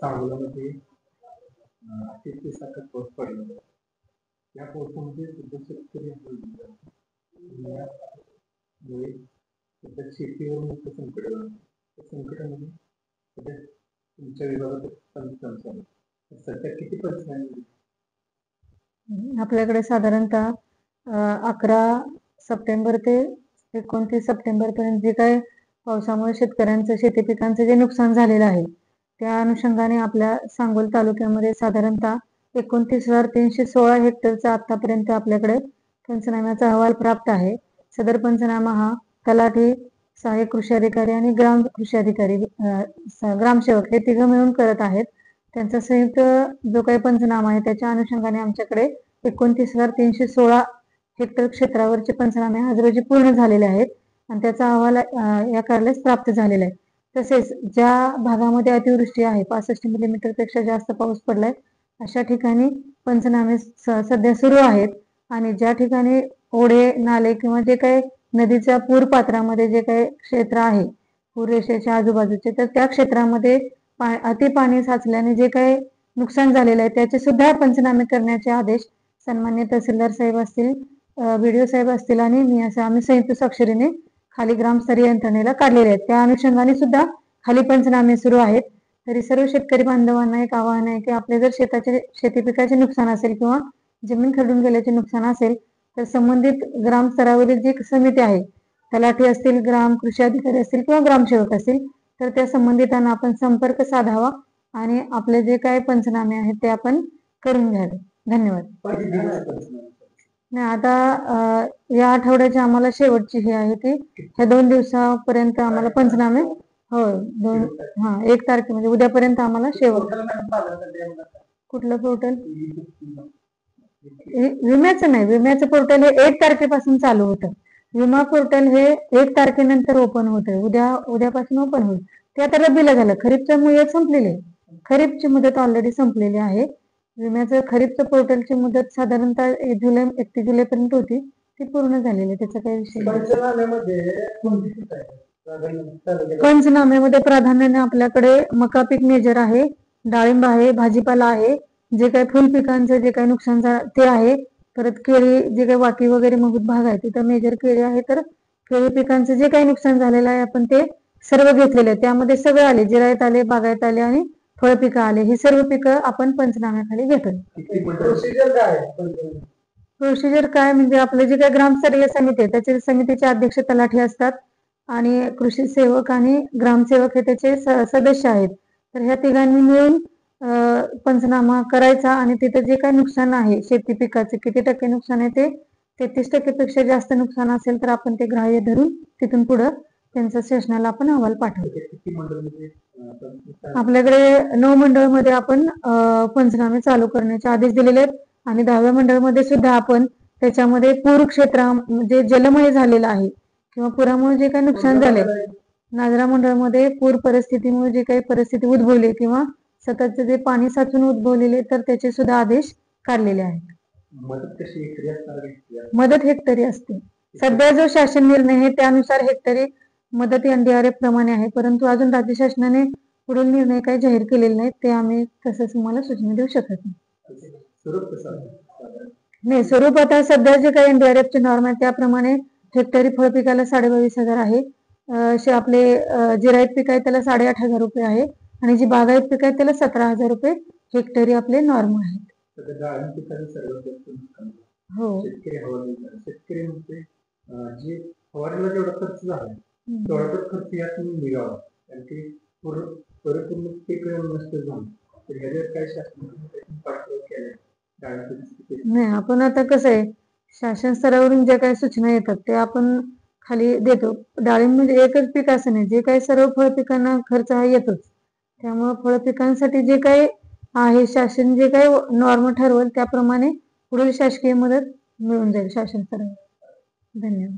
सांगोलामध्ये अतिशय सखत पाऊस पडला. या पावसामध्ये सुद्धा शेतकरी सध्या शेतीवर मोठं संकट आलं. त्या संकटामध्ये सध्या तुमच्या विभागात सध्या किती पंचनामे आपल्याकडे साधारणतः 11 सप्टेंबर ते 29 सप्टेंबर पर्यंत जे काय पावसामुळे शेतकऱ्यांचं शेती पिकांचं जे नुकसान झालेलं आहे त्या अनुषंगाने आपल्या सांगोल तालुक्यामध्ये साधारणतः 29,316 हेक्टरचा आतापर्यंत आपल्याकडे पंचनाम्याचा अहवाल प्राप्त आहे. सदर पंचनामा हा तलाठी, सहाय्यक कृषी अधिकारी आणि ग्राम कृषी अधिकारी ग्रामसेवक हे तिघं मिळून करत आहेत. त्यांचा संयुक्त जो काही पंचनामा आहे त्याच्या अनुषंगाने आमच्याकडे 29,316 हेक्टर क्षेत्रावरचे पंचनामे आज रोजी पूर्ण झालेले आहेत आणि त्याचा अहवाल या कार्यालयास प्राप्त झालेला आहे. तसेच ज्या भागामध्ये अतिवृष्टी आहे 65 मिलीमीटर पेक्षा जास्त पाऊस पडलाय अशा ठिकाणी पंचनामे सध्या सुरू आहेत आणि ज्या ठिकाणी ओढे नाले किंवा जे काही नदीच्या पूर पात्रामध्ये जे काही क्षेत्र आहे पूर रेषेच्या आजूबाजूचे तर त्या क्षेत्रामध्ये अति पाणी साचल्याने जे काही नुकसान झालेलं आहे त्याचे सुद्धा पंचनामे करण्याचे आदेश सन्मान्य तहसीलदार साहेब असतील, BDO साहेब असतील आणि मी असं आम्ही संयुक्त स्वाक्षरीने खाली ग्रामस्तरीय यंत्रणेला काढलेले आहेत. त्या अनुषंगाने सुद्धा खाली पंचनामे सुरू आहेत. तरी सर्व शेतकरी बांधवांना एक आवाहन आहे की आपले जर शेती पिकाचे नुकसान असेल किंवा जमीन खरडून गेल्याचे नुकसान असेल तर संबंधित ग्राम स्तरावरील जी समिती आहे तलाठी असतील, ग्राम कृषी अधिकारी असतील किंवा ग्रामसेवक असतील तर त्या संबंधितांना आपण संपर्क साधावा आणि आपले जे काही पंचनामे आहेत ते आपण करून घ्यावे. धन्यवाद. नाही आता या आठवड्याची आम्हाला शेवटची ही आहे ती ह्या 2 दिवसापर्यंत आम्हाला पंचनामे हो 1 तारखे म्हणजे उद्यापर्यंत आम्हाला शेवट. कुठलं पोर्टल? विम्याचं नाही, विम्याचं पोर्टल हे 1 तारखेपासून चालू होतं. विमा पोर्टल हे 1 तारखेनंतर ओपन होतं. उद्यापासून ओपन होईल. ते आता रब्बीला झालं. खरीपच्या मुदत संपलेली आहे. खरीपची मुदत ऑलरेडी संपलेली आहे. विम्याचं खरीपचं पोर्टलची मुदत साधारणतः 31 जुलै पर्यंत होती. ती पूर्ण झालेली आहे. त्याचा काही विषय पंचनाम्यामध्ये प्राधान्याने आपल्याकडे मका पीक मेजर आहे, डाळिंब आहे, भाजीपाला आहे, जे काही फुल पिकांचं जे काही नुकसान झालं ते आहे. परत केळी जे काही वाकी वगैरे मगूद भाग आहे तिथं मेजर केळी आहे. तर केळी पिकांचं जे काही नुकसान झालेलं आहे आपण ते सर्व घेतलेले आहे. त्यामध्ये सगळे आले, जिरायत आले, बागायत आले आणि फळ पिकं आले. ही सर्व पिकं आपण पंचनाम्याखाली घेतो. प्रोसिजर काय म्हणजे आपले जे काही ग्रामस्तरीय समिती आहे त्याचे समितीचे अध्यक्ष तलाठी असतात आणि कृषी सेवक आणि ग्रामसेवक हे त्याचे सदस्य आहेत. तर ह्या तिघांनी मिळून पंचनामा करायचा आणि तिथे जे काही नुकसान आहे शेती पिकाचे किती टक्के नुकसान आहे ते 33% पेक्षा जास्त नुकसान असेल तर आपण ते ग्राह्य धरून तिथून पुढे त्यांचा शासनाला आपण अहवाल पाठवतो. आपल्याकडे 9 मंडळमध्ये आपण पंचनामे चालू करण्याचे आदेश दिलेले आहेत आणि 10व्या मंडळमध्ये सुद्धा आपण त्याच्यामध्ये पूर क्षेत्र म्हणजे जलमय झालेलं आहे किंवा पुरामुळे जे काही नुकसान झाले नाजरा मंडळमध्ये पूर परिस्थितीमुळे जे काही परिस्थिती उद्भवली किंवा सततचे जे पाणी साचून उद्भवलेले तर त्याचे सुद्धा आदेश काढलेले आहेत. मदत हेक्टरी असते. सध्या जो शासन निर्णय आहे त्यानुसार हेक्टरी मदत NDRF प्रमाणे आहे, परंतु अजून राज्य शासनाने पुढील निर्णय काही जाहीर केलेले नाहीत. ते आम्ही तसंच तुम्हाला सूचना देऊ शकत नाही. स्वरूप आता सध्या जे काही NDRF चे नॉर्म आहे त्याप्रमाणे हेक्टरी फळ पिकाला 22,500 आहे. आपले जिरायत पीक आहे त्याला 8,500 रुपये आहे आणि जी बागायत पीक आहे त्याला 17,000 रुपये हेक्टरी आपले नॉर्म आहेत. हो शेतकरी म्हणजे जे फवारणीला जेवढा खर्च झाला तेवढा खर्च यातून निघावा आणि ते परिपूर्ण पीक नष्ट झालं तर ह्याच्यात काय शासनाने पाठपुरावा केला नाही. आपण आता कसं आहे शासन स्तरावरून ज्या काही सूचना येतात ते आपण खाली देतो. डाळिंब म्हणजे एकच पीक असं नाही, जे काही सर्व फळ पिकांना खर्च हा येतोच. त्यामुळे फळ पिकांसाठी जे काही आहे शासन जे काही नॉर्म ठरवल त्याप्रमाणे पुढील शासकीय मदत मिळून जाईल शासन स्तरावर. धन्यवाद.